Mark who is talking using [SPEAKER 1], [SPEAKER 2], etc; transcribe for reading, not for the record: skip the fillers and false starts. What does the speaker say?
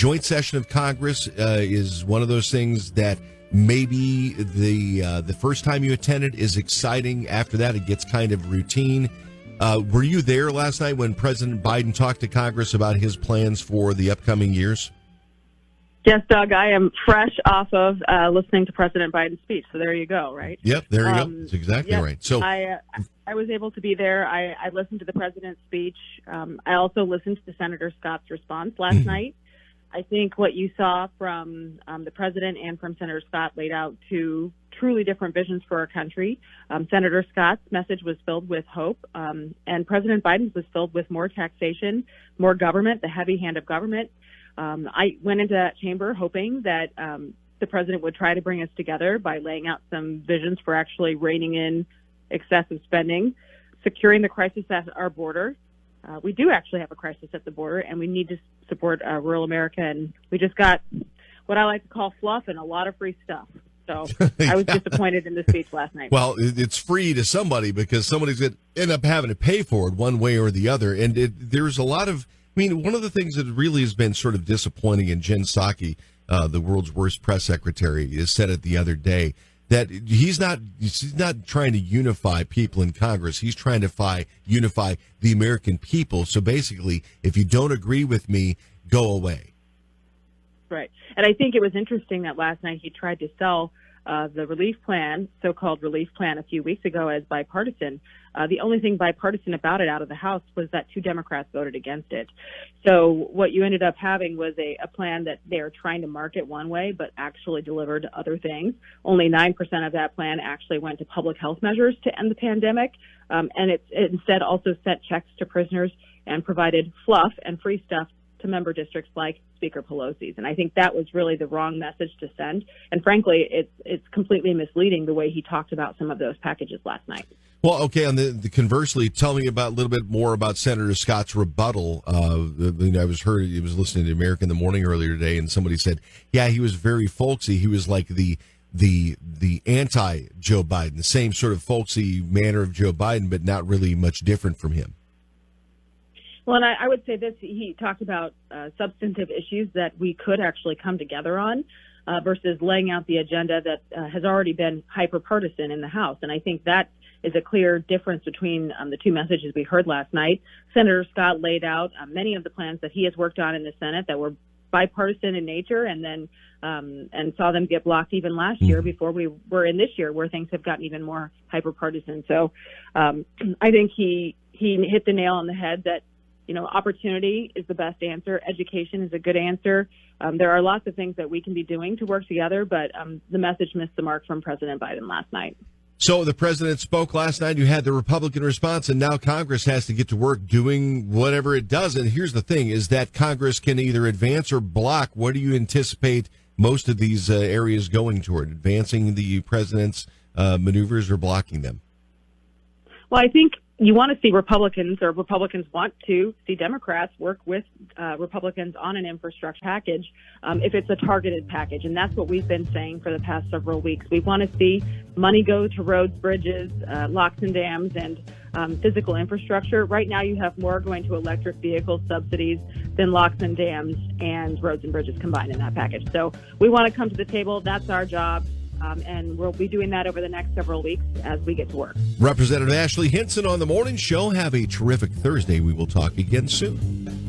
[SPEAKER 1] Joint session of Congress is one of those things that maybe the first time you attend it is exciting. After that, it gets kind of routine. Were you there last night when President Biden talked to Congress about his plans for the upcoming years?
[SPEAKER 2] Yes, Doug, I am fresh off of listening to President Biden's speech. So there you go, right?
[SPEAKER 1] Yep, there you go. That's exactly right. So
[SPEAKER 2] I was able to be there. I listened to the president's speech. I also listened to Senator Scott's response last night. I think what you saw from the president and from Senator Scott laid out two truly different visions for our country. Senator Scott's message was filled with hope, and President Biden's was filled with more taxation, more government, the heavy hand of government. I went into that chamber hoping that the president would try to bring us together by laying out some visions for actually reining in excessive spending, securing the crisis at our border. We do actually have a crisis at the border, and we need to support rural America. And we just got what I like to call fluff and a lot of free stuff. So I was disappointed in the speech last night.
[SPEAKER 1] Well, it's free to somebody because somebody's going to end up having to pay for it one way or the other. And there's a lot of, one of the things that really has been sort of disappointing, and Jen Psaki, the world's worst press secretary, has said it the other day, that he's not trying to unify people in Congress. He's trying to unify the American people. So basically, if you don't agree with me, go away.
[SPEAKER 2] Right. And I think it was interesting that last night he tried to sell the relief plan, so-called relief plan, a few weeks ago as bipartisan. The only thing bipartisan about it out of the House was that 2 Democrats voted against it. So what you ended up having was a plan that they are trying to market one way, but actually delivered other things. Only 9% of that plan actually went to public health measures to end the pandemic. And it instead also sent checks to prisoners and provided fluff and free stuff to member districts like Speaker Pelosi's. And I think that was really the wrong message to send. And frankly, it's completely misleading the way he talked about some of those packages last night.
[SPEAKER 1] Well, okay, on the conversely, tell me about a little bit more about Senator Scott's rebuttal. I was listening to America in the Morning earlier today, and somebody said, yeah, he was very folksy. He was like the anti-Joe Biden, the same sort of folksy manner of Joe Biden, but not really much different from him.
[SPEAKER 2] Well, and I would say this, he talked about substantive issues that we could actually come together on versus laying out the agenda that has already been hyper-partisan in the House. And I think that is a clear difference between the two messages we heard last night. Senator Scott laid out many of the plans that he has worked on in the Senate that were bipartisan in nature, and then and saw them get blocked even last year before we were in this year, where things have gotten even more hyper-partisan. So I think he hit the nail on the head that opportunity is the best answer. Education is a good answer. There are lots of things that we can be doing to work together, but the message missed the mark from President Biden last night.
[SPEAKER 1] So the president spoke last night. You had the Republican response, and now Congress has to get to work doing whatever it does. And here's the thing, is that Congress can either advance or block. What do you anticipate most of these areas going toward? Advancing the president's maneuvers or blocking them?
[SPEAKER 2] Well, I think you want to see Republicans want to see Democrats work with Republicans on an infrastructure package if it's a targeted package. And that's what we've been saying for the past several weeks. We want to see money go to roads, bridges, locks and dams, and physical infrastructure. Right now you have more going to electric vehicle subsidies than locks and dams and roads and bridges combined in that package. So we want to come to the table. That's our job. And we'll be doing that over the next several weeks as we get to work.
[SPEAKER 1] Representative Ashley Hinson on the morning show. Have a terrific Thursday. We will talk again soon.